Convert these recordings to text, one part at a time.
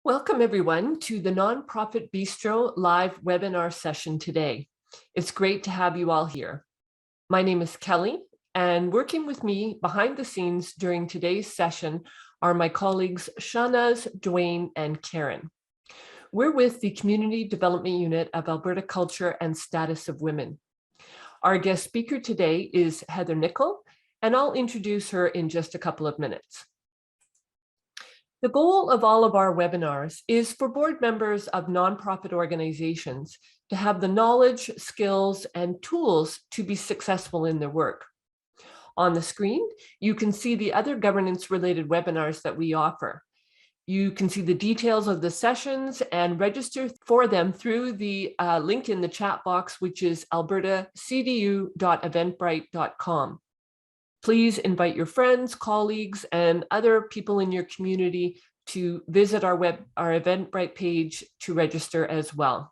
Welcome everyone to the Nonprofit Bistro live webinar session today. It's great to have you all here. My name is Kelly, and working with me behind the scenes during today's session are my colleagues Shahnaz, Dwayne, and Karen. We're with the Community Development Unit of Alberta Culture and Status of Women. Our guest speaker today is Heather Nicol, and I'll introduce her in just a couple of minutes. The goal of all of our webinars is for board members of nonprofit organizations to have the knowledge, skills, and tools to be successful in their work. On the screen, you can see the other governance-related webinars that we offer. You can see the details of the sessions and register for them through the link in the chat box, which is albertacdu.eventbrite.com. Please invite your friends, colleagues, and other people in your community to visit our Eventbrite page to register as well.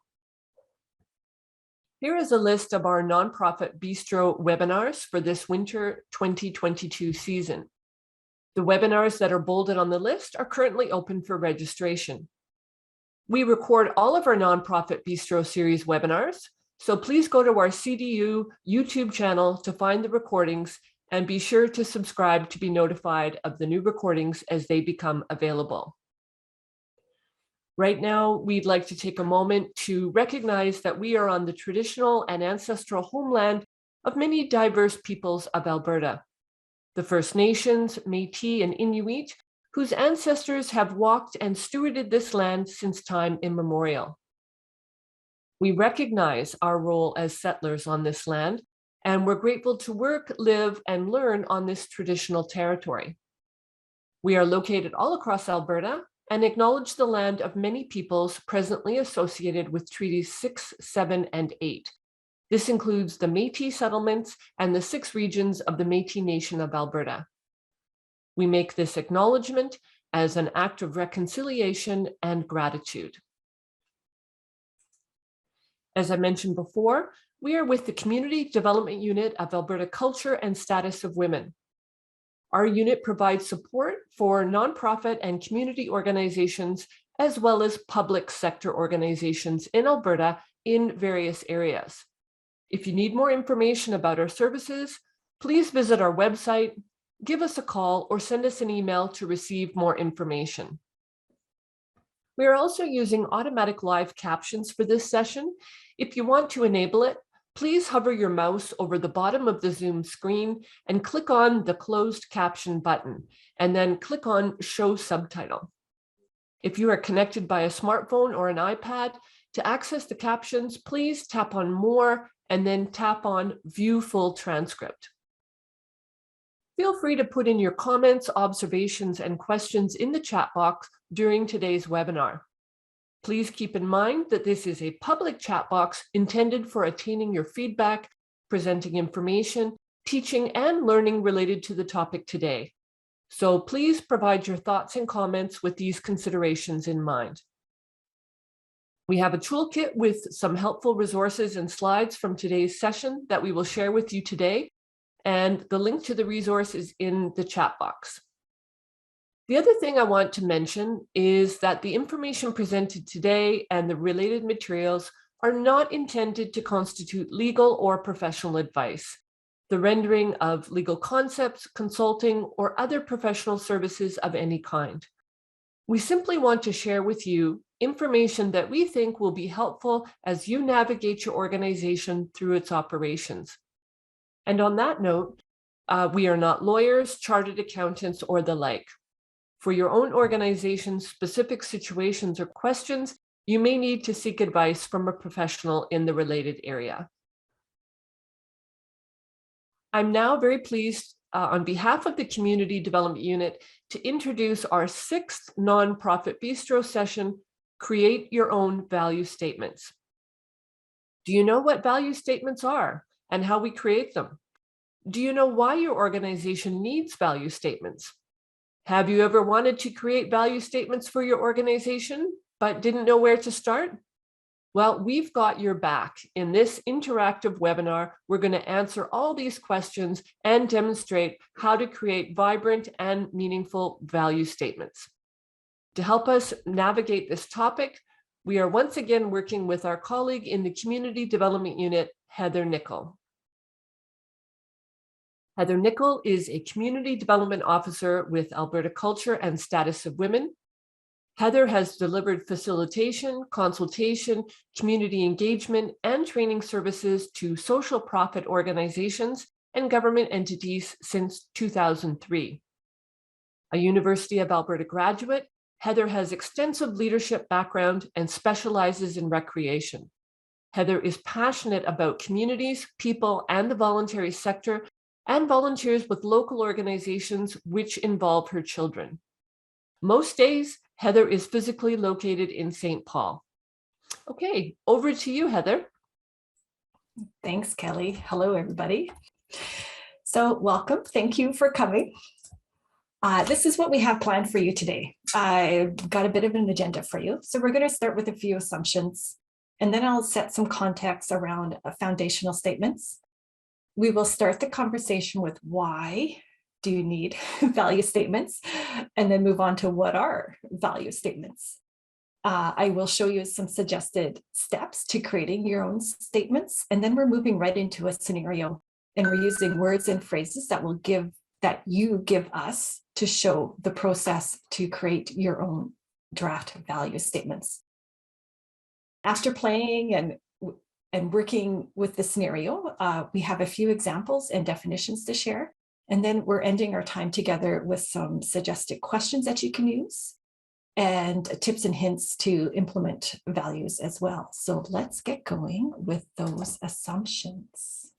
Here is a list of our nonprofit bistro webinars for this winter 2022 season. The webinars that are bolded on the list are currently open for registration. We record all of our nonprofit bistro series webinars, so please go to our CDU YouTube channel to find the recordings and be sure to subscribe to be notified of the new recordings as they become available. Right now, we'd like to take a moment to recognize that we are on the traditional and ancestral homeland of many diverse peoples of Alberta. The First Nations, Métis, and Inuit, whose ancestors have walked and stewarded this land since time immemorial. We recognize our role as settlers on this land, and we're grateful to work, live, and learn on this traditional territory. We are located all across Alberta and acknowledge the land of many peoples presently associated with Treaties 6, 7, and 8. This includes the Métis settlements and the 6 regions of the Métis Nation of Alberta. We make this acknowledgement as an act of reconciliation and gratitude. As I mentioned before, we are with the Community Development Unit of Alberta Culture and Status of Women. Our unit provides support for nonprofit and community organizations, as well as public sector organizations in Alberta in various areas. If you need more information about our services, please visit our website, give us a call, or send us an email to receive more information. We are also using automatic live captions for this session. If you want to enable it, please hover your mouse over the bottom of the Zoom screen and click on the closed caption button, and then click on Show Subtitle. If you are connected by a smartphone or an iPad, to access the captions, please tap on More and then tap on View Full Transcript. Feel free to put in your comments, observations, and questions in the chat box during today's webinar. Please keep in mind that this is a public chat box intended for attaining your feedback, presenting information, teaching, and learning related to the topic today. So please provide your thoughts and comments with these considerations in mind. We have a toolkit with some helpful resources and slides from today's session that we will share with you today, and the link to the resource is in the chat box. The other thing I want to mention is that the information presented today and the related materials are not intended to constitute legal or professional advice, the rendering of legal concepts, consulting, or other professional services of any kind. We simply want to share with you information that we think will be helpful as you navigate your organization through its operations. And on that note, we are not lawyers, chartered accountants, or the like. For your own organization's specific situations or questions, you may need to seek advice from a professional in the related area. I'm now very pleased on behalf of the Community Development Unit to introduce our 6th nonprofit bistro session, Create Your Own Value Statements. Do you know what value statements are and how we create them? Do you know why your organization needs value statements? Have you ever wanted to create value statements for your organization, but didn't know where to start? Well, we've got your back. In this interactive webinar, we're going to answer all these questions and demonstrate how to create vibrant and meaningful value statements. To help us navigate this topic, we are once again working with our colleague in the Community Development Unit, Heather Nicol. Heather Nicol is a Community Development Officer with Alberta Culture and Status of Women. Heather has delivered facilitation, consultation, community engagement, and training services to social profit organizations and government entities since 2003. A University of Alberta graduate, Heather has extensive leadership background and specializes in recreation. Heather is passionate about communities, people, and the voluntary sector, and volunteers with local organizations which involve her children. Most days, Heather is physically located in St. Paul. Okay, over to you, Heather. Thanks, Kelly. Hello, everybody. So welcome. Thank you for coming. This is what we have planned for you today. I've got a bit of an agenda for you. So we're going to start with a few assumptions, and then I'll set some context around foundational statements. We will start the conversation with why do you need value statements, and then move on to what are value statements. I will show you some suggested steps to creating your own statements, and then we're moving right into a scenario, and we're using words and phrases that you give us to show the process to create your own draft value statements. After playing and working with the scenario, we have a few examples and definitions to share. And then we're ending our time together with some suggested questions that you can use and tips and hints to implement values as well. So let's get going with those assumptions.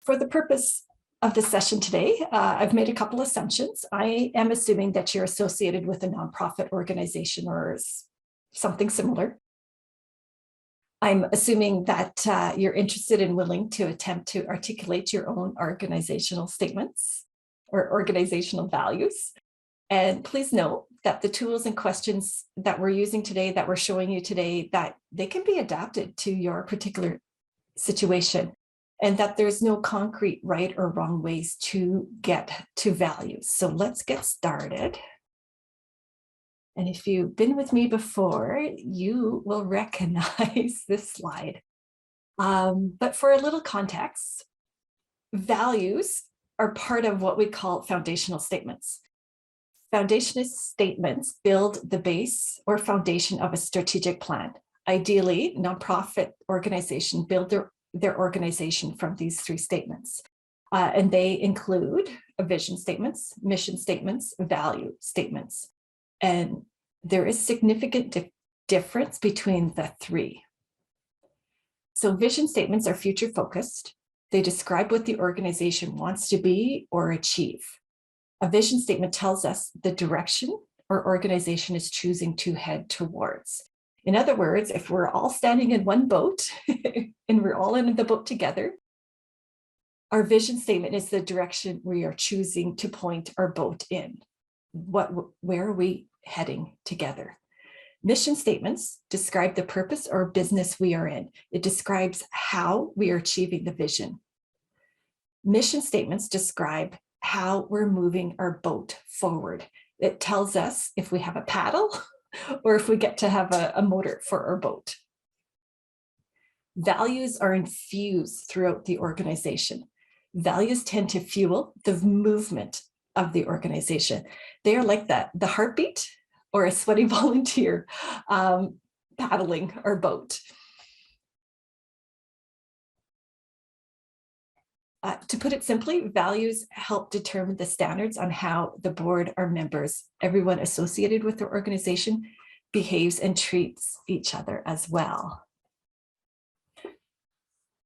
For the purpose of the session today, I've made a couple assumptions. I am assuming that you're associated with a nonprofit organization or something similar. I'm assuming that you're interested and willing to attempt to articulate your own organizational statements or organizational values. And please note that the tools and questions that we're using today, that we're showing you today, that they can be adapted to your particular situation, and that there's no concrete right or wrong ways to get to values. So let's get started. And if you've been with me before, you will recognize this slide. But for a little context, values are part of what we call foundational statements. Foundational statements build the base or foundation of a strategic plan. Ideally, nonprofit organizations build their organization from these three statements. And they include vision statements, mission statements, value statements. And there is significant difference between the three. So vision statements are future focused. They describe what the organization wants to be or achieve. A vision statement tells us the direction our organization is choosing to head towards. In other words, if we're all standing in one boat and we're all in the boat together, our vision statement is the direction we are choosing to point our boat in. Where are we heading together? Mission statements describe the purpose or business we are in. It describes how we are achieving the vision. Mission statements describe how we're moving our boat forward. It tells us if we have a paddle or if we get to have a motor for our boat. Values are infused throughout the organization. Values tend to fuel the movement of the organization. They are like the heartbeat or a sweaty volunteer paddling our boat. To put it simply, values help determine the standards on how the board, our members, everyone associated with the organization behaves and treats each other as well.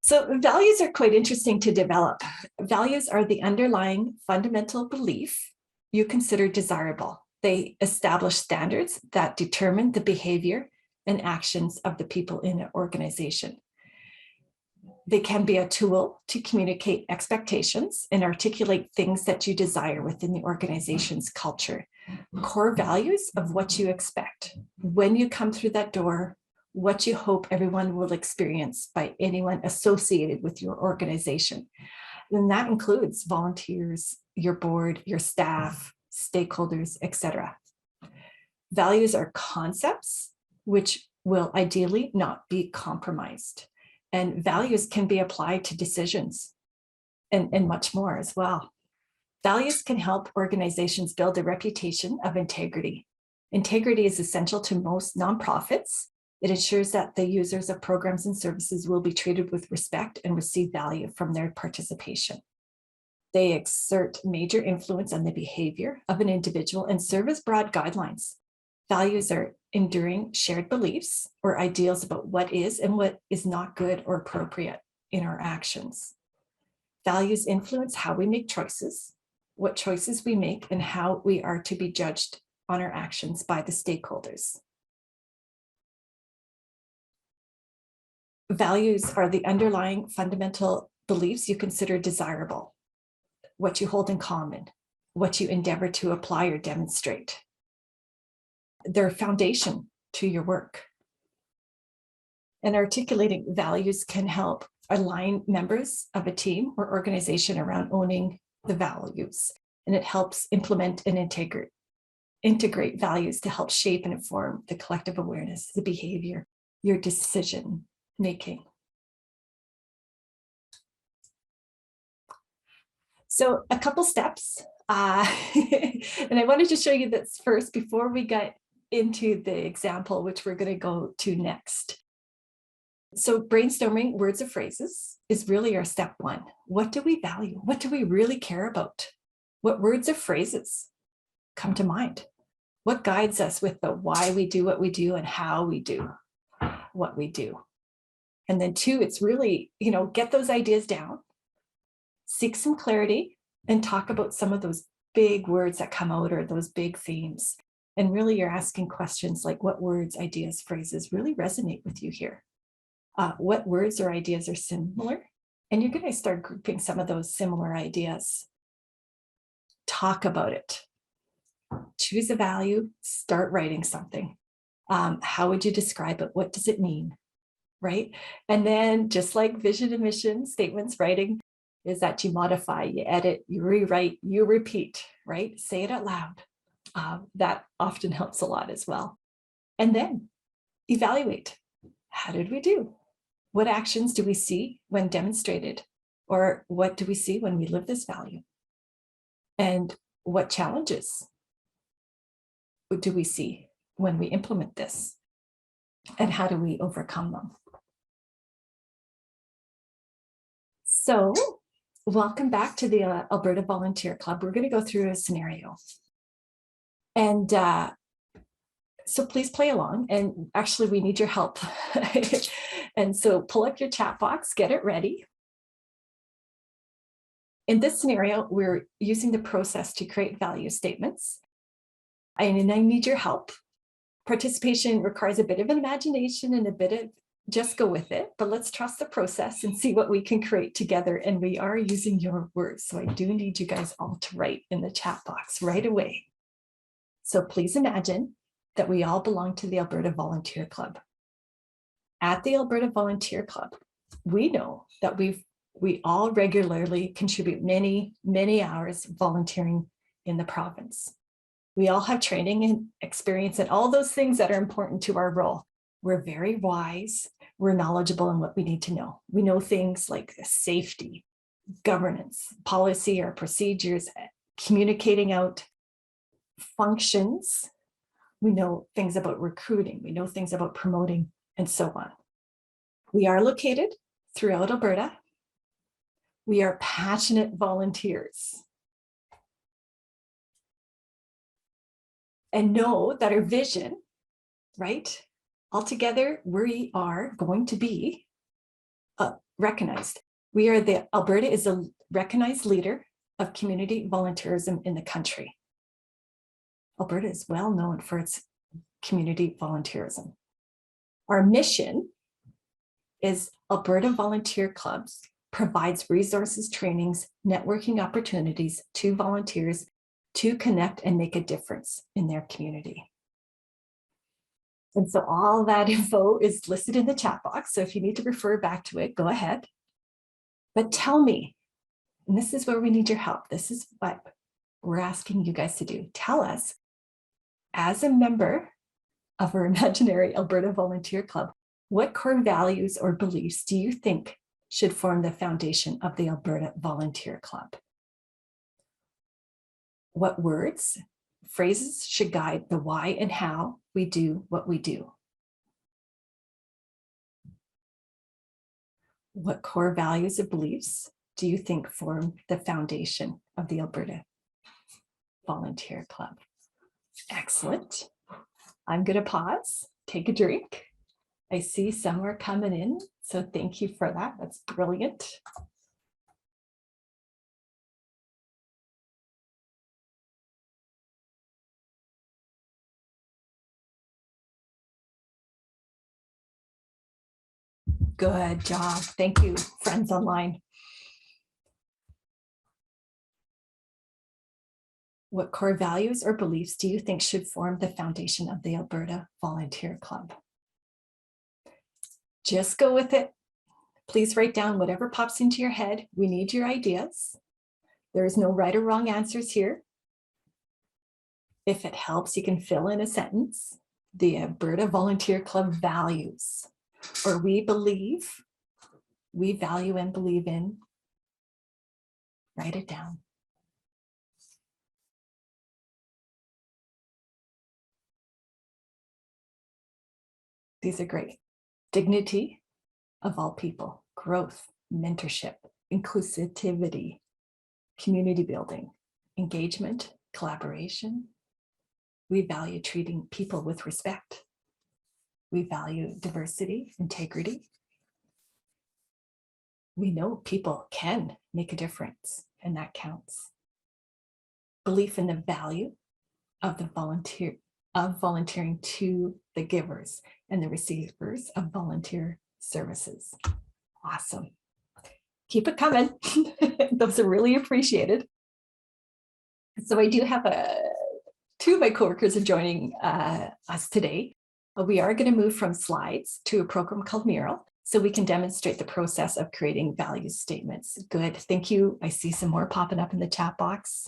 So values are quite interesting to develop. Values are the underlying fundamental belief you consider desirable. They establish standards that determine the behavior and actions of the people in an organization. They can be a tool to communicate expectations and articulate things that you desire within the organization's culture. Core values of what you expect when you come through that door, what you hope everyone will experience by anyone associated with your organization. And that includes volunteers, your board, your staff, stakeholders, etc. Values are concepts which will ideally not be compromised. And values can be applied to decisions and much more as well. Values can help organizations build a reputation of integrity. Integrity is essential to most nonprofits. It ensures that the users of programs and services will be treated with respect and receive value from their participation. They exert major influence on the behavior of an individual and serve as broad guidelines. Values are enduring shared beliefs or ideals about what is and what is not good or appropriate in our actions. Values influence how we make choices, what choices we make, and how we are to be judged on our actions by the stakeholders. Values are the underlying fundamental beliefs you consider desirable, what you hold in common, what you endeavor to apply or demonstrate. They're a foundation to your work. And articulating values can help align members of a team or organization around owning the values. And it helps implement and integrate values to help shape and inform the collective awareness, the behavior, your decision making. So a couple steps, and I wanted to show you this first before we get into the example, which we're going to go to next. So brainstorming words or phrases is really our step one. What do we value? What do we really care about? What words or phrases come to mind? What guides us with the why we do what we do and how we do what we do? And then two, it's really, get those ideas down, seek some clarity, and talk about some of those big words that come out or those big themes. And really you're asking questions like what words, ideas, phrases really resonate with you here? What words or ideas are similar? And you're going to start grouping some of those similar ideas. Talk about it. Choose a value, start writing something. How would you describe it? What does it mean? Right? And then just like vision and mission statements, writing is that you modify, you edit, you rewrite, you repeat, right? Say it out loud. That often helps a lot as well. And then evaluate. How did we do? What actions do we see when demonstrated? Or what do we see when we live this value? And what challenges do we see when we implement this? And how do we overcome them? So welcome back to the Alberta Volunteer Club. We're going to go through a scenario. And so please play along. And actually, we need your help. And so pull up your chat box, get it ready. In this scenario, we're using the process to create value statements. And I need your help. Participation requires a bit of an imagination and a bit of just go with it, but let's trust the process and see what we can create together. And we are using your words. So I do need you guys all to write in the chat box right away. So please imagine that we all belong to the Alberta Volunteer Club. At the Alberta Volunteer Club, we know that we all regularly contribute many, many hours volunteering in the province. We all have training and experience and all those things that are important to our role. We're very wise. We're knowledgeable in what we need to know. We know things like safety, governance, policy or procedures, communicating out functions. We know things about recruiting. We know things about promoting and so on. We are located throughout Alberta. We are passionate volunteers. And know that our vision, right? Altogether, we are going to be recognized. Alberta is a recognized leader of community volunteerism in the country. Alberta is well known for its community volunteerism. Our mission is Alberta Volunteer Clubs provides resources, trainings, networking opportunities to volunteers to connect and make a difference in their community. And so all that info is listed in the chat box. So if you need to refer back to it, go ahead. But tell me, and this is where we need your help. This is what we're asking you guys to do. Tell us, as a member of our imaginary Alberta Volunteer Club, what core values or beliefs do you think should form the foundation of the Alberta Volunteer Club? What words, phrases should guide the why and how we do what we do? What core values or beliefs do you think form the foundation of the Alberta Volunteer Club? Excellent. I'm going to pause, take a drink. I see some are coming in, so thank you for that. That's brilliant. Good job. Thank you, friends online. What core values or beliefs do you think should form the foundation of the Alberta Volunteer Club? Just go with it. Please write down whatever pops into your head. We need your ideas. There is no right or wrong answers here. If it helps, you can fill in a sentence. The Alberta Volunteer Club values, or we believe, we value and believe in. Write it down. These are great. Dignity of all people, growth, mentorship, inclusivity, community building, engagement, collaboration. We value treating people with respect. We value diversity, integrity. We know people can make a difference, and that counts. Belief in the value of volunteering to the givers and the receivers of volunteer services. Awesome. Keep it coming. Those are really appreciated. So I do have two of my coworkers are joining us today. We are going to move from slides to a program called Mural, so we can demonstrate the process of creating value statements. Good, thank you. I see some more popping up in the chat box.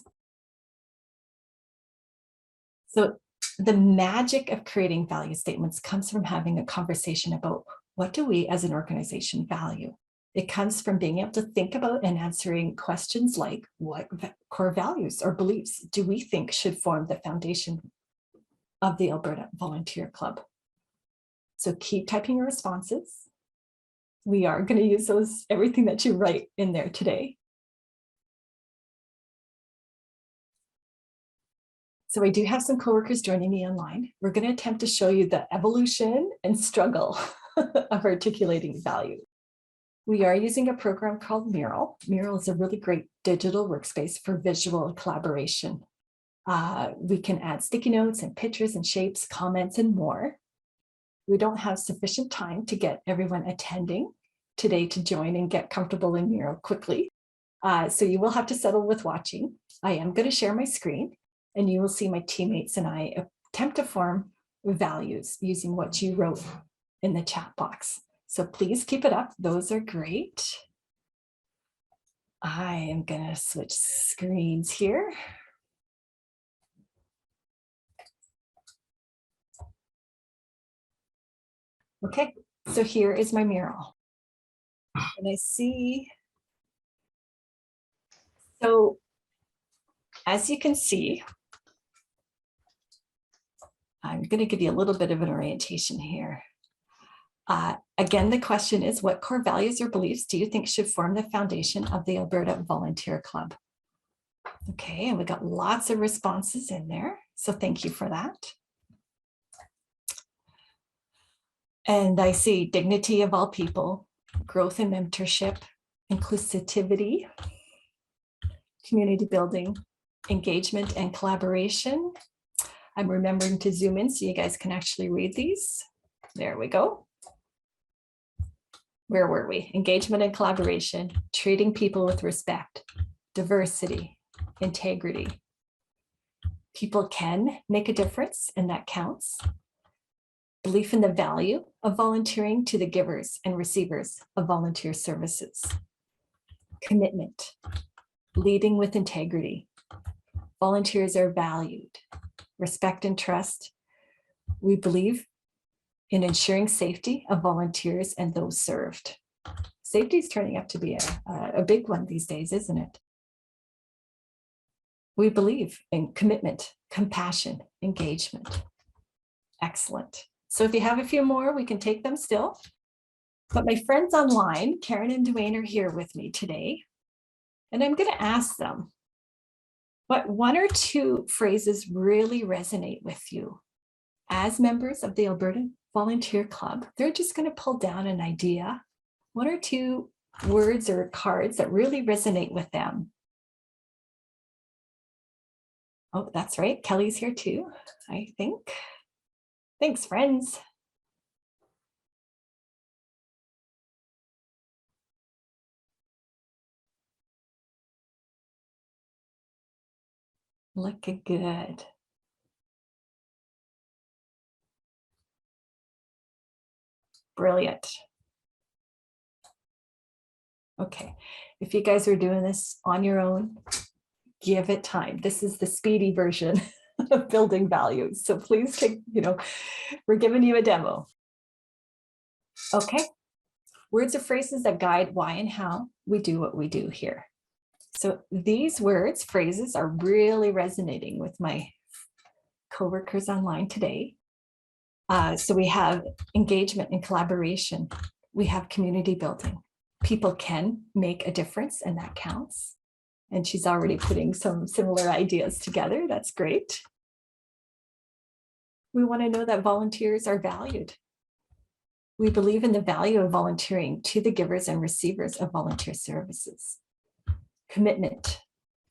So the magic of creating value statements comes from having a conversation about what do we as an organization value. It comes from being able to think about and answering questions like what core values or beliefs do we think should form the foundation of the Alberta Volunteer Club. So keep typing your responses. We are going to use everything that you write in there today. So I do have some coworkers joining me online. We're going to attempt to show you the evolution and struggle of articulating value. We are using a program called Mural. Mural is a really great digital workspace for visual collaboration. We can add sticky notes and pictures and shapes, comments, and more. We don't have sufficient time to get everyone attending today to join and get comfortable in Mural quickly. So you will have to settle with watching. I am going to share my screen, and you will see my teammates and I attempt to form values using what you wrote in the chat box. So please keep it up. Those are great. I am going to switch screens here. Okay, so here is my mural. And I see, so as you can see, I'm going to give you a little bit of an orientation here. Again, the question is, what core values or beliefs do you think should form the foundation of the Alberta Volunteer Club? Okay, and we got lots of responses in there, so thank you for that. And I see dignity of all people, growth and mentorship, inclusivity, community building, engagement and collaboration. I'm remembering to zoom in so you guys can actually read these. There we go. Where were we? Engagement and collaboration, treating people with respect, diversity, integrity. People can make a difference, and that counts. Belief in the value of volunteering to the givers and receivers of volunteer services. Commitment, leading with integrity, Volunteers are valued. Respect and trust. We believe in ensuring safety of volunteers and those served. Safety is turning out to be a big one these days, isn't it? We believe in commitment, compassion, engagement. Excellent. So if you have a few more, we can take them still. But my friends online, Karen and Dwayne, are here with me today. And I'm going to ask them, what one or two phrases really resonate with you? As members of the Alberta Volunteer Club, they're just going to pull down an idea, one or two words or cards that really resonate with them. Oh, that's right. Kelly's here too, I think. Thanks, friends. Looking good. Brilliant. Okay, if you guys are doing this on your own, give it time. This is the speedy version of building values. So please take, we're giving you a demo. Okay, words or phrases that guide why and how we do what we do here. So these words, phrases are really resonating with my coworkers online today. So we have engagement and collaboration. We have community building. People can make a difference and that counts. And she's already putting some similar ideas together. That's great. We want to know that volunteers are valued. We believe in the value of volunteering to the givers and receivers of volunteer services. Commitment.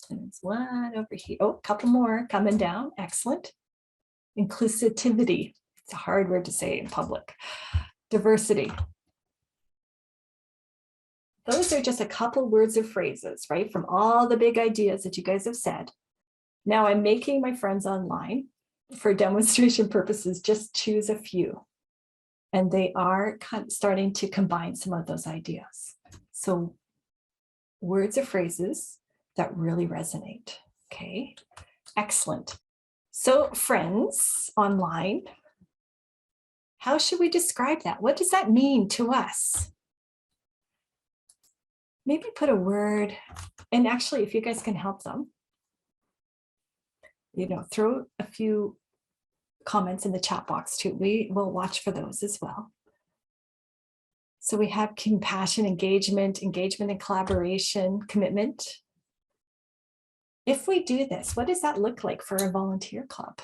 And there's one over here. Oh, a couple more coming down. Excellent. Inclusivity. It's a hard word to say in public. Diversity. Those are just a couple words or phrases, right? From all the big ideas that you guys have said. Now I'm making my friends online, for demonstration purposes, just choose a few. And they are starting to combine some of those ideas. So words or phrases that really resonate. Okay, excellent. So friends online, how should we describe that? What does that mean to us? Maybe put a word, and actually, if you guys can help them, throw a few comments in the chat box too. We will watch for those as well. So we have compassion, engagement and collaboration, commitment. If we do this, what does that look like for a volunteer club?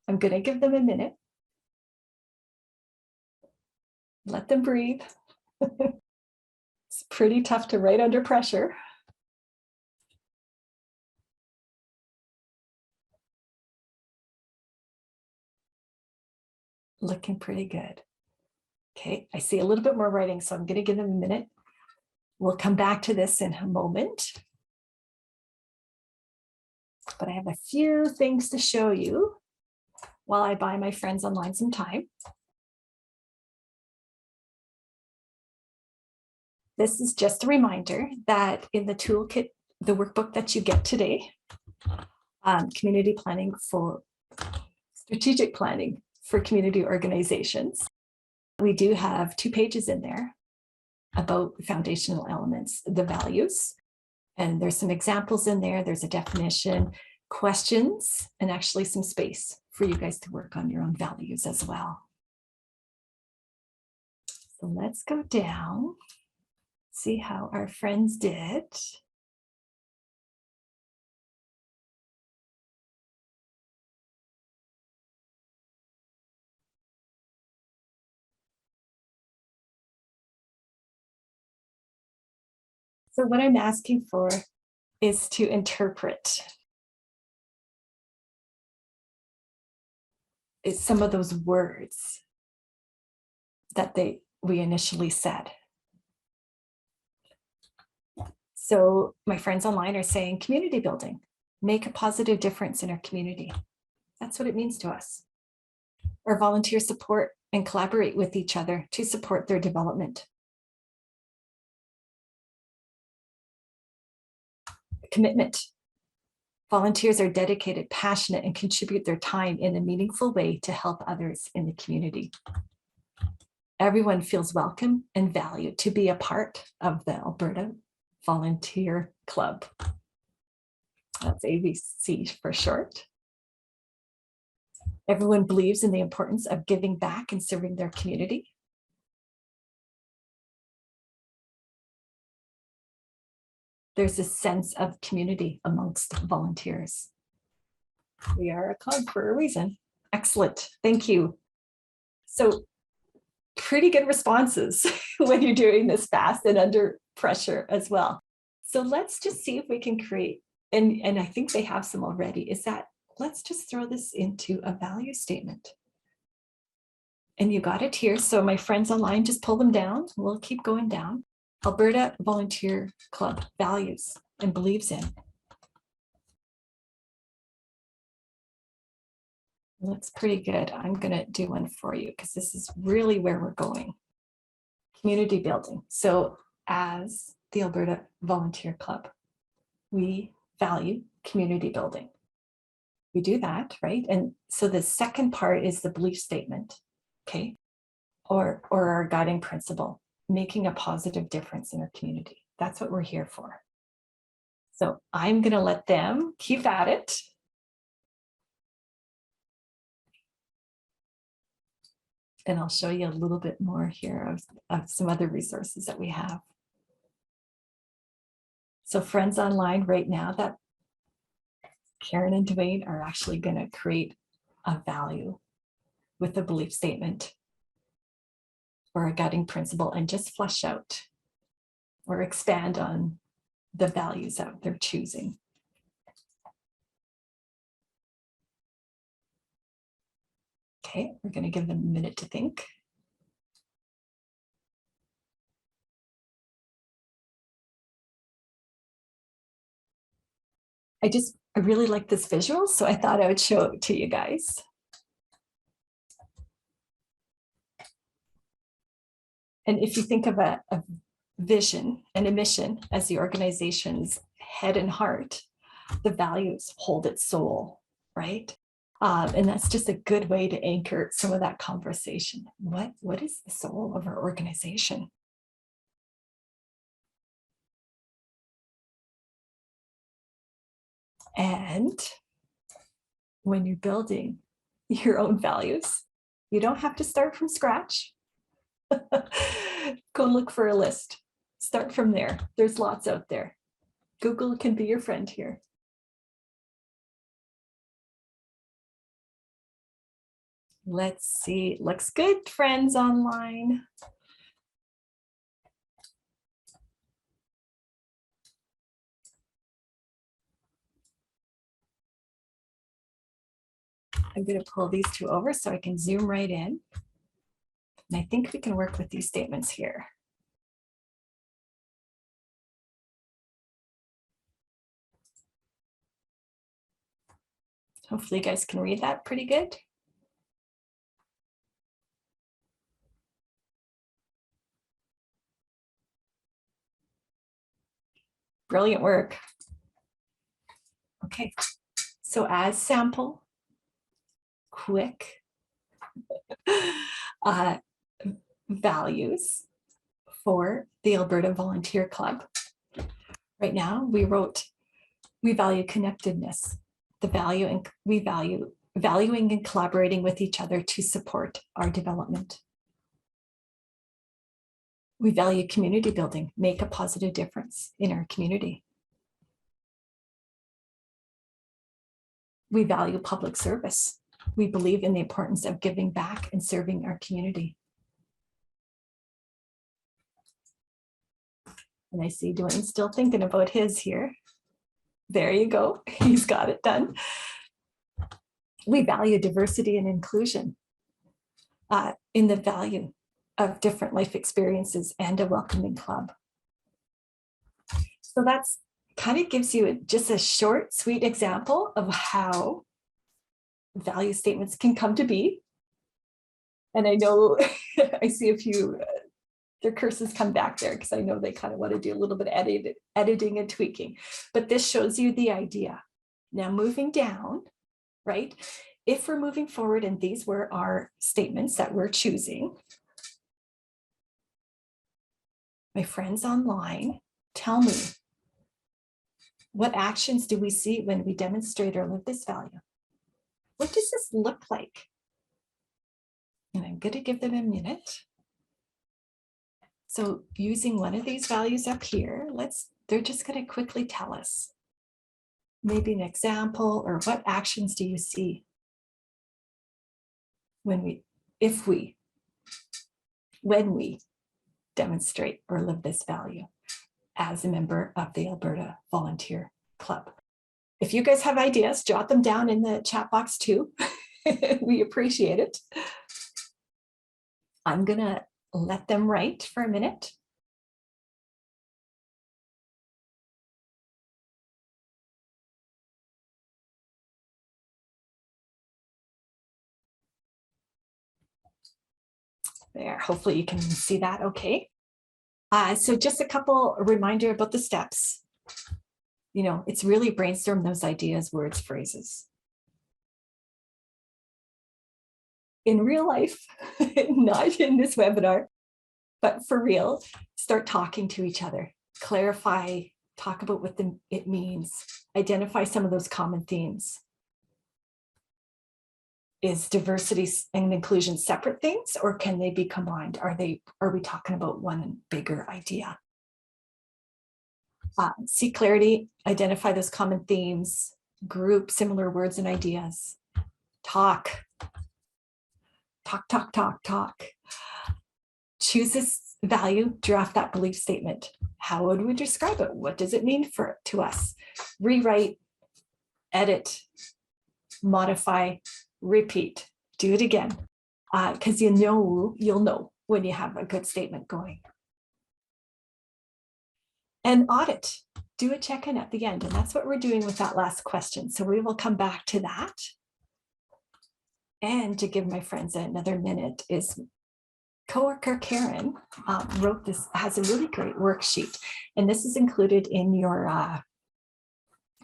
I'm going to give them a minute. Let them breathe. It's pretty tough to write under pressure. Looking pretty good. Okay, I see a little bit more writing, so I'm going to give them a minute. We'll come back to this in a moment. But I have a few things to show you while I buy my friends online some time. This is just a reminder that in the toolkit, the workbook that you get today, community planning for strategic planning for community organizations, we do have 2 pages in there about foundational elements, the values, and there's some examples in there. There's a definition, questions, and actually some space for you guys to work on your own values as well. So let's go down, see how our friends did. So what I'm asking for is to interpret some of those words that we initially said. So my friends online are saying community building, make a positive difference in our community. That's what it means to us. Or volunteer support and collaborate with each other to support their development. Commitment. Volunteers are dedicated, passionate, and contribute their time in a meaningful way to help others in the community. Everyone feels welcome and valued to be a part of the Alberta Volunteer Club. That's ABC for short. Everyone believes in the importance of giving back and serving their community. There's a sense of community amongst volunteers. We are a club for a reason. Excellent, thank you. So pretty good responses when you're doing this fast and under pressure as well. So let's just see if we can create, and I think they have some already, is that let's just throw this into a value statement. And you got it here. So my friends online, just pull them down. We'll keep going down. Alberta Volunteer Club values and believes in. Looks pretty good. I'm going to do one for you because this is really where we're going. Community building. So as the Alberta Volunteer Club, we value community building. We do that, right? And so the second part is the belief statement, okay? Or our guiding principle, making a positive difference in our community. That's what we're here for. So I'm going to let them keep at it. And I'll show you a little bit more here of some other resources that we have. So friends online right now, that Karen and Dwayne are actually going to create a value with a belief statement or a guiding principle and just flesh out or expand on the values that they're choosing. Okay, we're going to give them a minute to think. I really like this visual, so I thought I would show it to you guys. And if you think of a vision and a mission as the organization's head and heart, the values hold its soul, right? And that's just a good way to anchor some of that conversation. What is the soul of our organization? And when you're building your own values, you don't have to start from scratch. Go look for a list. Start from there. There's lots out there. Google can be your friend here. Let's see. Looks good, friends online. I'm going to pull these two over so I can zoom right in. And I think we can work with these statements here. Hopefully you guys can read that pretty good. Brilliant work. Okay, so as sample, quick values for the Alberta Volunteer Club. Right now, we wrote, we value connectedness, we value valuing and collaborating with each other to support our development. We value community building, make a positive difference in our community. We value public service. We believe in the importance of giving back and serving our community. And I see Dwayne's still thinking about his here. There you go. He's got it done. We value diversity and inclusion in the value of different life experiences and a welcoming club. So that's kind of gives you just a short, sweet example of how value statements can come to be. And I know I see a few, their curses come back there because I know they kind of want to do a little bit of editing and tweaking, but this shows you the idea. Now moving down, right? If we're moving forward and these were our statements that we're choosing, my friends online, tell me, what actions do we see when we demonstrate or live this value? What does this look like? And I'm going to give them a minute. So using one of these values up here, they're just going to quickly tell us maybe an example, or what actions do you see when we demonstrate or live this value as a member of the Alberta Volunteer Club. If you guys have ideas, jot them down in the chat box too. We appreciate it. I'm gonna let them write for a minute. There, hopefully you can see that okay. So just a reminder about the steps. You know, it's really brainstorm those ideas, words, phrases. In real life, not in this webinar, but for real, start talking to each other, clarify, talk about what it means, identify some of those common themes. Is diversity and inclusion separate things, or can they be combined? Are we talking about one bigger idea? See clarity, identify those common themes, group similar words and ideas, talk. Choose this value, draft that belief statement. How would we describe it? What does it mean to us? Rewrite, edit, modify, repeat, do it again, because you'll know when you have a good statement going. And audit, do a check-in at the end, and that's what we're doing with that last question. So we will come back to that. And to give my friends another minute, is coworker Karen wrote this, has a really great worksheet, and this is included in your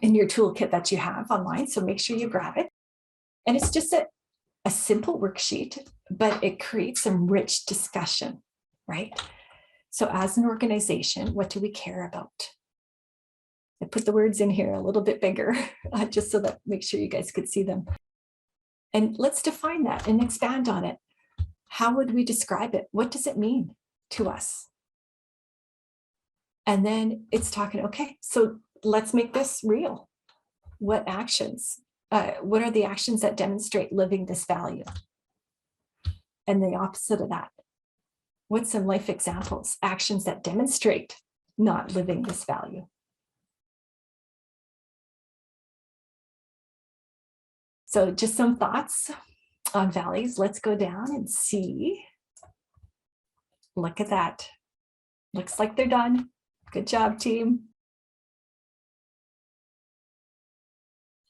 toolkit that you have online, so make sure you grab it. And it's just a simple worksheet, but it creates some rich discussion, right? So as an organization, what do we care about? I put the words in here a little bit bigger, just so that make sure you guys could see them. And let's define that and expand on it. How would we describe it? What does it mean to us? And then it's talking, okay, so let's make this real. What actions? What are the actions that demonstrate living this value? And the opposite of that. What's some life examples? Actions that demonstrate not living this value. So just some thoughts on values. Let's go down and see. Look at that. Looks like they're done. Good job, team.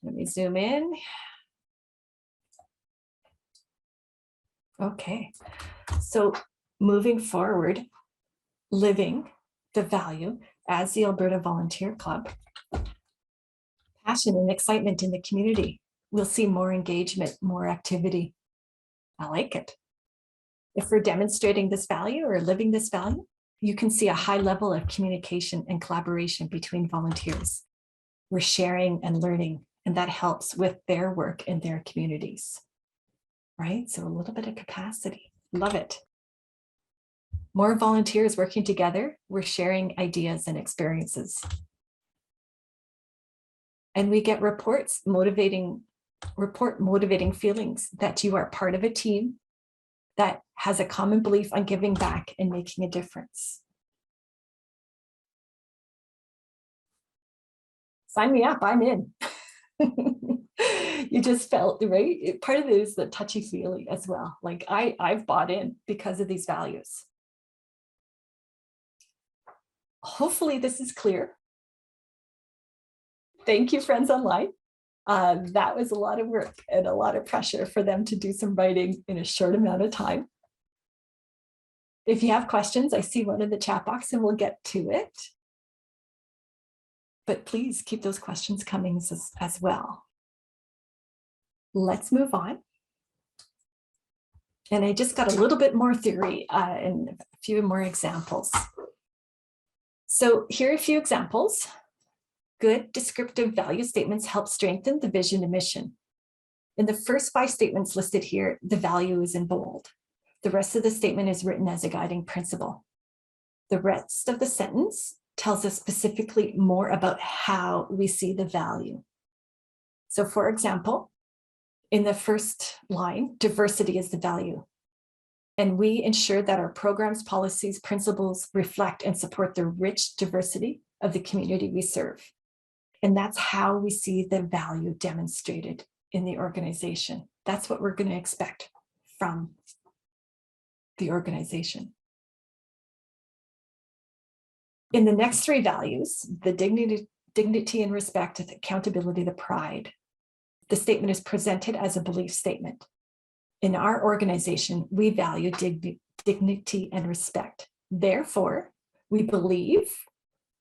Let me zoom in. Okay, so moving forward, living the value as the Alberta Volunteer Club. Passion and excitement in the community. We'll see more engagement, more activity. I like it. If we're demonstrating this value or living this value, you can see a high level of communication and collaboration between volunteers. We're sharing and learning, and that helps with their work in their communities, right? So a little bit of capacity, love it. More volunteers working together, we're sharing ideas and experiences. And we get motivating feelings that you are part of a team that has a common belief on giving back and making a difference. Sign me up, I'm in. You just felt, right? Part of it is the touchy feely as well. Like I've bought in because of these values. Hopefully this is clear. Thank you, friends online. That was a lot of work and a lot of pressure for them to do some writing in a short amount of time. If you have questions, I see one in the chat box and we'll get to it. But please keep those questions coming as well. Let's move on. And I just got a little bit more theory and a few more examples. So here are a few examples. Good descriptive value statements help strengthen the vision and mission. In the first 5 statements listed here, the value is in bold. The rest of the statement is written as a guiding principle. The rest of the sentence tells us specifically more about how we see the value. So for example, in the first line, diversity is the value. And we ensure that our programs, policies, principles reflect and support the rich diversity of the community we serve. And that's how we see the value demonstrated in the organization. That's what we're going to expect from the organization. In the next 3 values, the dignity and respect, the accountability, the pride, the statement is presented as a belief statement. In our organization, we value dignity and respect. Therefore, we believe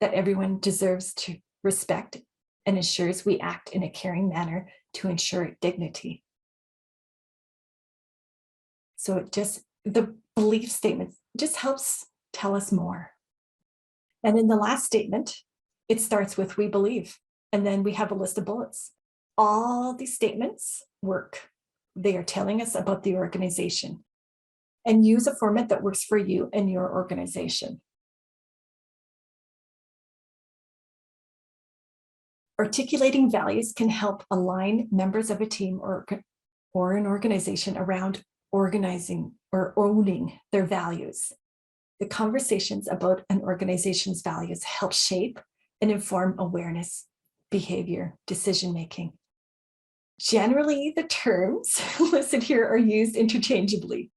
that everyone deserves to respect and ensures we act in a caring manner to ensure dignity. So the belief statement just helps tell us more. And in the last statement, it starts with we believe, and then we have a list of bullets. All these statements work. They are telling us about the organization, and use a format that works for you and your organization. Articulating values can help align members of a team or an organization around organizing or owning their values. The conversations about an organization's values help shape and inform awareness, behavior, decision-making. Generally, the terms listed here are used interchangeably,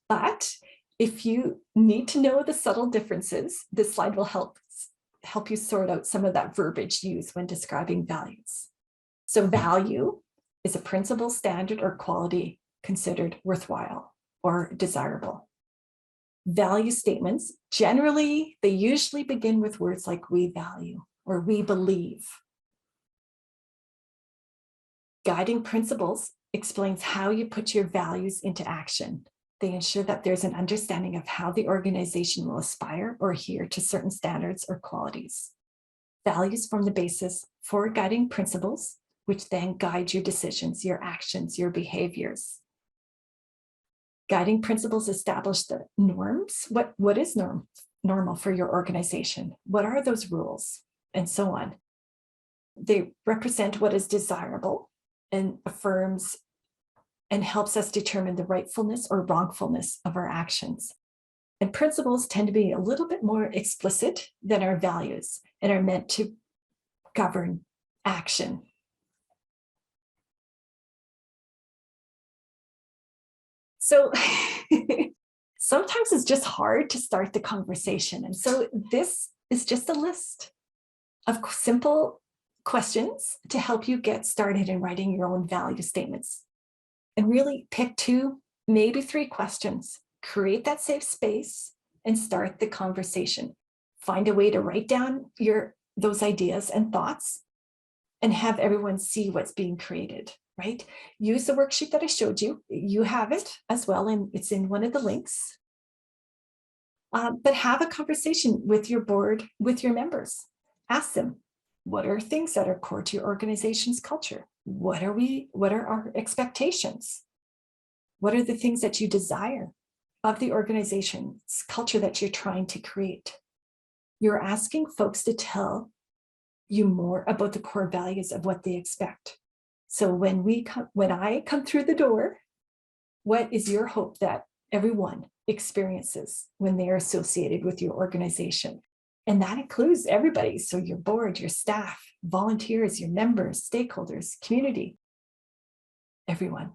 but if you need to know the subtle differences, this slide will help you sort out some of that verbiage used when describing values. So value is a principle, standard, or quality considered worthwhile or desirable. Value statements, generally, they usually begin with words like we value or we believe. Guiding principles explains how you put your values into action. They ensure that there's an understanding of how the organization will aspire or adhere to certain standards or qualities. Values form the basis for guiding principles, which then guide your decisions, your actions, your behaviors. Guiding principles establish the norms. What is normal for your organization? What are those rules? And so on. They represent what is desirable and affirms and helps us determine the rightfulness or wrongfulness of our actions. And principles tend to be a little bit more explicit than our values and are meant to govern action. So sometimes it's just hard to start the conversation. And so this is just a list of simple questions to help you get started in writing your own value statements. And really pick 2, maybe 3 questions. Create that safe space and start the conversation. Find a way to write down those ideas and thoughts and have everyone see what's being created. Right? Use the worksheet that I showed you. You have it as well, and it's in one of the links. But have a conversation with your board, with your members. Ask them, what are things that are core to your organization's culture? What are our expectations? What are the things that you desire of the organization's culture that you're trying to create? You're asking folks to tell you more about the core values of what they expect. So when I come through the door, what is your hope that everyone experiences when they are associated with your organization? And that includes everybody. So your board, your staff, volunteers, your members, stakeholders, community, everyone.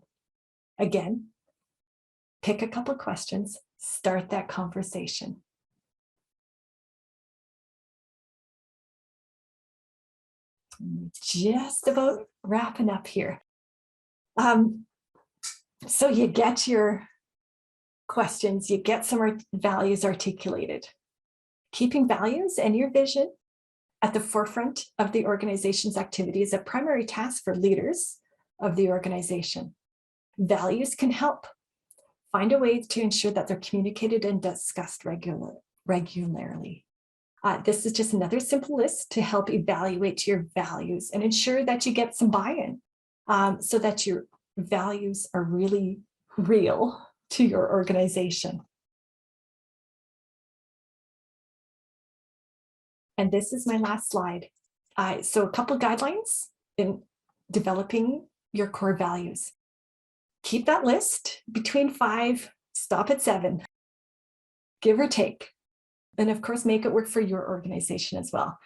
Again, pick a couple of questions, start that conversation. Just about wrapping up here. So you get your questions, you get some values articulated. Keeping values and your vision at the forefront of the organization's activity is a primary task for leaders of the organization. Values can help find a way to ensure that they're communicated and discussed regularly. This is just another simple list to help evaluate your values and ensure that you get some buy-in so that your values are really real to your organization. And this is my last slide. So a couple of guidelines in developing your core values. Keep that list between 5, stop at 7, give or take. And of course, make it work for your organization as well.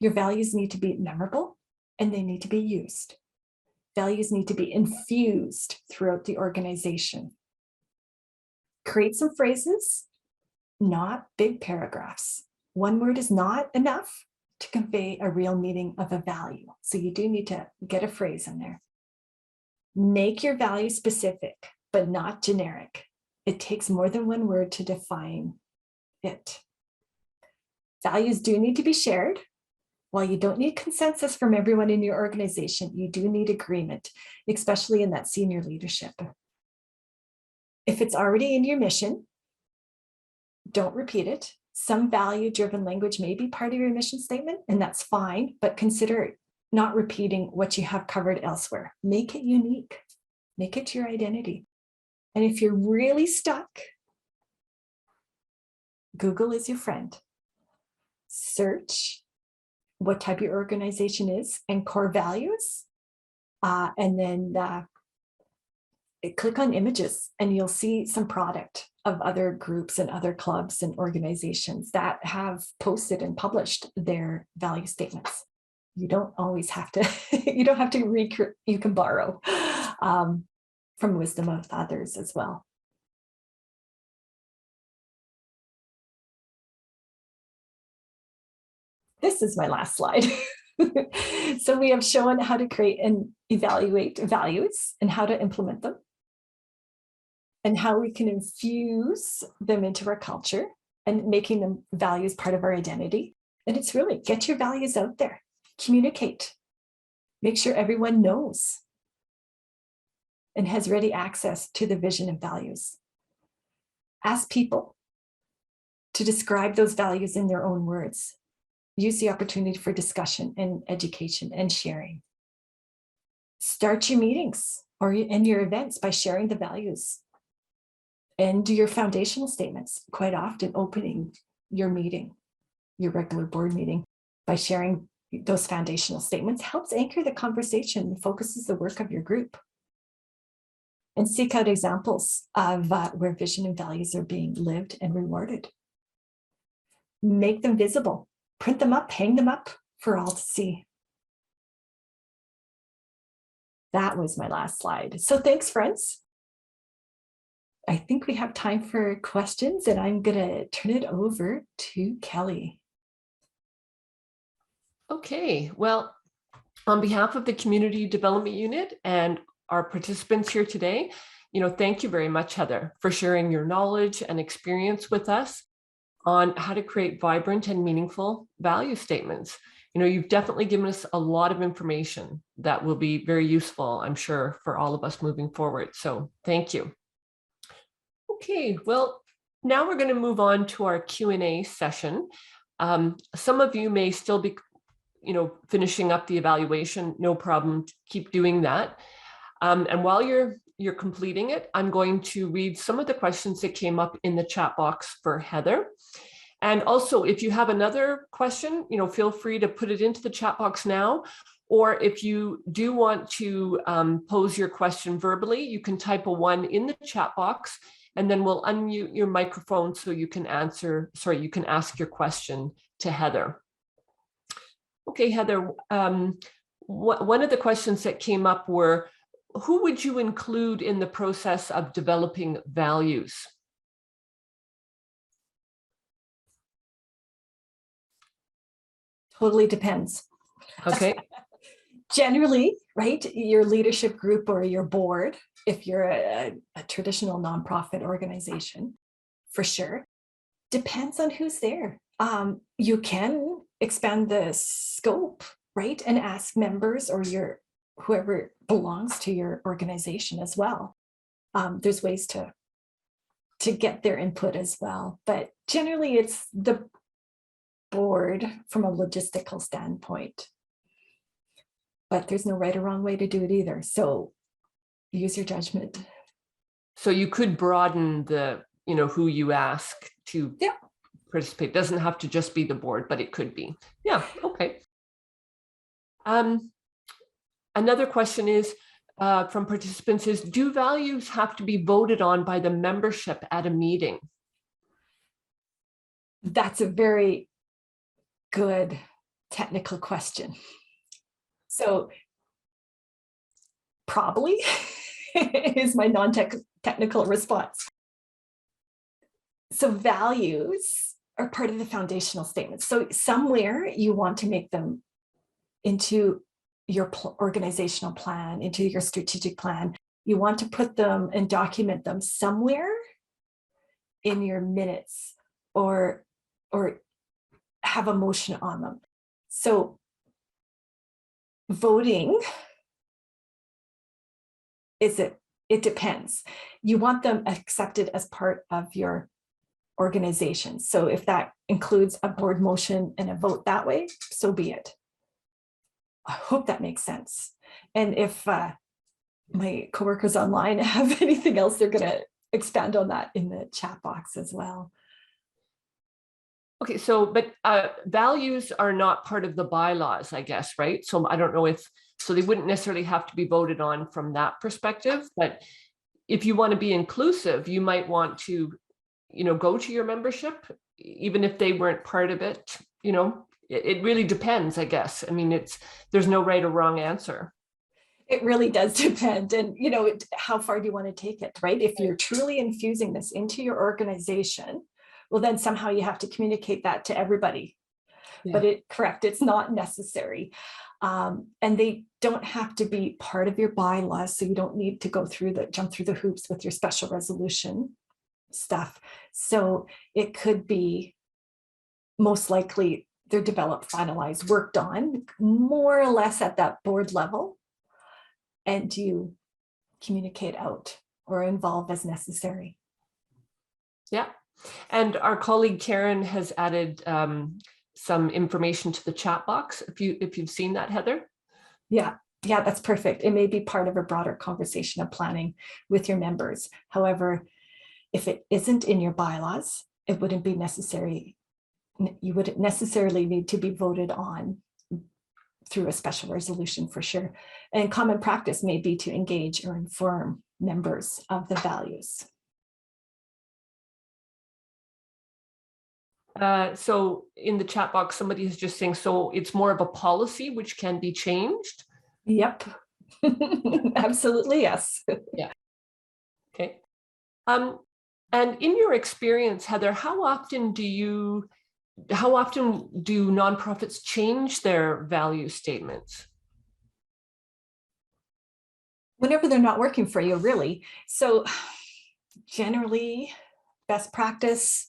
Your values need to be memorable and they need to be used. Values need to be infused throughout the organization. Create some phrases, not big paragraphs. One word is not enough to convey a real meaning of a value. So you do need to get a phrase in there. Make your value specific, but not generic. It takes more than one word to define it. Values do need to be shared. While you don't need consensus from everyone in your organization, you do need agreement, especially in that senior leadership. If it's already in your mission, don't repeat it. Some value-driven language may be part of your mission statement, and that's fine, but consider not repeating what you have covered elsewhere. Make it unique. Make it your identity. And if you're really stuck, Google is your friend. Search what type your organization is and core values, and then click on images and you'll see some product of other groups and other clubs and organizations that have posted and published their value statements. You don't always have to, you don't have to recreate, you can borrow from wisdom of others as well. This is my last slide. So we have shown how to create and evaluate values and how to implement them, and how we can infuse them into our culture and making them values part of our identity. And it's really get your values out there, communicate, make sure everyone knows and has ready access to the vision and values. Ask people to describe those values in their own words. Use the opportunity for discussion and education and sharing. Start your meetings and your events by sharing the values. And do your foundational statements, quite often opening your meeting, your regular board meeting, by sharing those foundational statements helps anchor the conversation and focuses the work of your group. And seek out examples of where vision and values are being lived and rewarded. Make them visible. Print them up, hang them up for all to see. That was my last slide. So thanks, friends. I think we have time for questions, and I'm going to turn it over to Kelly. Okay, well, on behalf of the Community Development Unit and our participants here today, thank you very much, Heather, for sharing your knowledge and experience with us on how to create vibrant and meaningful value statements. You've definitely given us a lot of information that will be very useful, I'm sure, for all of us moving forward. So thank you. Okay, well, now we're going to move on to our Q&A session. Some of you may still be, finishing up the evaluation. No problem, keep doing that. And while you're completing it, I'm going to read some of the questions that came up in the chat box for Heather. And also, if you have another question, feel free to put it into the chat box now. Or if you do want to pose your question verbally, you can type a 1 in the chat box, and then we'll unmute your microphone so you can you can ask your question to Heather. Okay, Heather, one of the questions that came up were, who would you include in the process of developing values? Totally depends. Okay. Generally, right, your leadership group or your board, if you're a traditional nonprofit organization, for sure, depends on who's there. You can expand the scope, right, and ask members or whoever belongs to your organization as well. There's ways to get their input as well, but generally it's the board from a logistical standpoint. But there's no right or wrong way to do it either. So use your judgment. So you could broaden the, who you ask to participate. It doesn't have to just be the board, but it could be. Yeah, okay. Another question is from participants is, do values have to be voted on by the membership at a meeting? That's a very good technical question. So probably is my non-technical response. So values are part of the foundational statements. So somewhere you want to make them into your organizational plan, into your strategic plan. You want to put them and document them somewhere in your minutes or have a motion on them. So voting, it depends. You want them accepted as part of your organization. So if that includes a board motion and a vote that way, so be it. I hope that makes sense. And if my coworkers online have anything else, they're going to expand on that in the chat box as well. Okay, so, but values are not part of the bylaws, I guess, right? So I don't know so they wouldn't necessarily have to be voted on from that perspective, but if you want to be inclusive, you might want to, go to your membership, even if they weren't part of it, it really depends, I guess. I mean, there's no right or wrong answer. It really does depend. And, how far do you want to take it, right? If you're truly infusing this into your organization, well, then somehow you have to communicate that to everybody. Yeah. But it's not necessary. And they don't have to be part of your bylaws. So you don't need to jump through the hoops with your special resolution stuff. So it could be most likely they're developed, finalized, worked on more or less at that board level. And you communicate out or involve as necessary. Yeah. And our colleague Karen has added some information to the chat box. If you've seen that, Heather. Yeah, that's perfect. It may be part of a broader conversation of planning with your members. However, if it isn't in your bylaws, it wouldn't be necessary. You wouldn't necessarily need to be voted on through a special resolution for sure. And common practice may be to engage or inform members of the values. So in the chat box, somebody is just saying, so it's more of a policy which can be changed? Yep. Absolutely, yes. Yeah. Okay. And in your experience, Heather, how often do nonprofits change their value statements? Whenever they're not working for you, really. So generally, best practice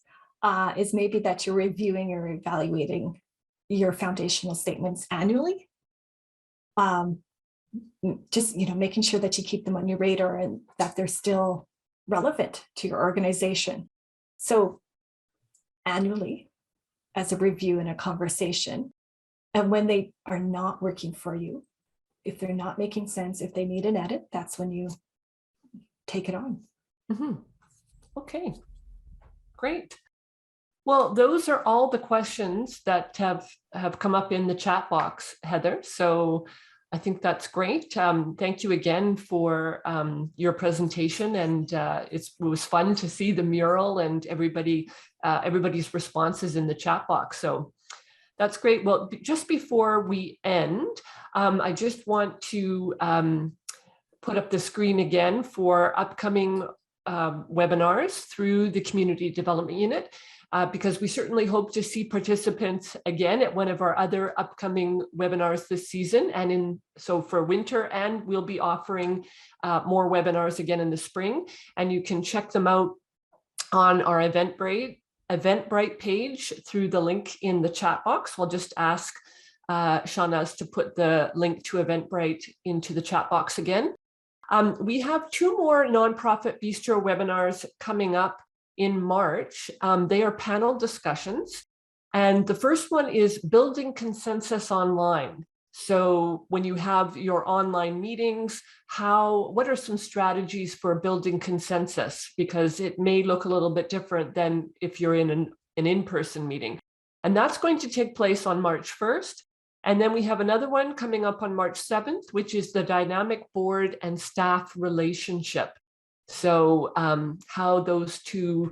is maybe that you're reviewing or evaluating your foundational statements annually. Just, making sure that you keep them on your radar and that they're still relevant to your organization. So annually, as a review and a conversation. And when they are not working for you, if they're not making sense, if they need an edit, that's when you take it on. Mm-hmm. Okay, great. Well, those are all the questions that have come up in the chat box, Heather. So I think that's great. Thank you again for your presentation, and it was fun to see the mural and everybody's responses in the chat box. So that's great. Well, just before we end, I just want to put up the screen again for upcoming webinars through the Community Development Unit. because we certainly hope to see participants again at one of our other upcoming webinars this season. And so for winter, and we'll be offering more webinars again in the spring, and you can check them out on our Eventbrite page through the link in the chat box. We'll just ask Shaunaz to put the link to Eventbrite into the chat box again. We have 2 more nonprofit bistro webinars coming up in March. They are panel discussions. And the first one is building consensus online. So when you have your online meetings, what are some strategies for building consensus? Because it may look a little bit different than if you're in an in-person meeting. And that's going to take place on March 1st. And then we have another one coming up on March 7th, which is the dynamic board and staff relationship. So how those 2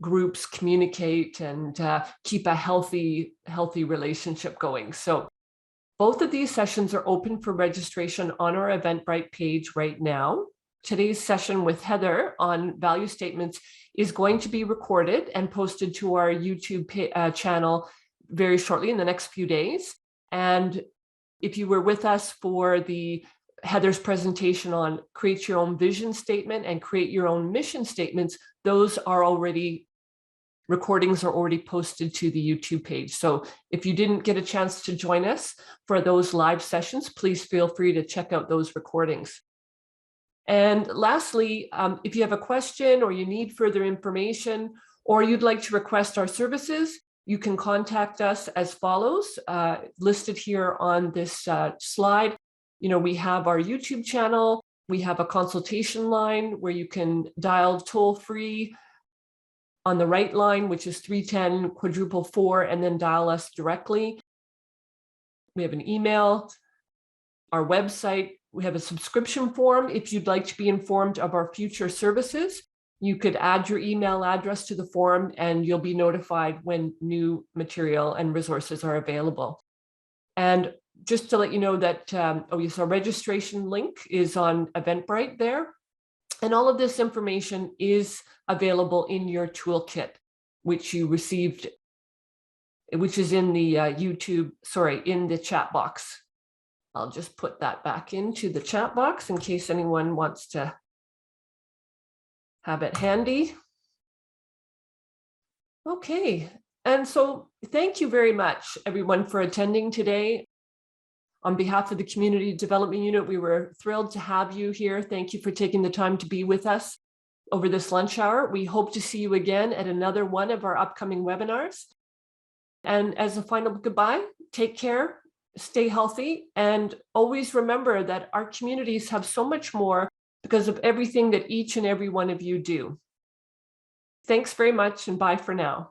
groups communicate and keep a healthy relationship going. So both of these sessions are open for registration on our Eventbrite page right now. Today's session with Heather on value statements is going to be recorded and posted to our YouTube channel very shortly in the next few days. And if you were with us for Heather's presentation on create your own vision statement and create your own mission statements, recordings are already posted to the YouTube page. So if you didn't get a chance to join us for those live sessions, please feel free to check out those recordings. And lastly, if you have a question or you need further information, or you'd like to request our services, you can contact us as follows, listed here on this slide. We have our YouTube channel, we have a consultation line where you can dial toll free on the right line, which is 310-444, and then dial us directly. We have an email, our website, we have a subscription form. If you'd like to be informed of our future services, you could add your email address to the form and you'll be notified when new material and resources are available. And just to let you know that, our registration link is on Eventbrite there. And all of this information is available in your toolkit, which you received, which is in the in the chat box. I'll just put that back into the chat box in case anyone wants to have it handy. Okay, and so thank you very much, everyone, for attending today. On behalf of the Community Development Unit, we were thrilled to have you here. Thank you for taking the time to be with us over this lunch hour. We hope to see you again at another one of our upcoming webinars. And as a final goodbye, take care, stay healthy, and always remember that our communities have so much more because of everything that each and every one of you do. Thanks very much, and bye for now.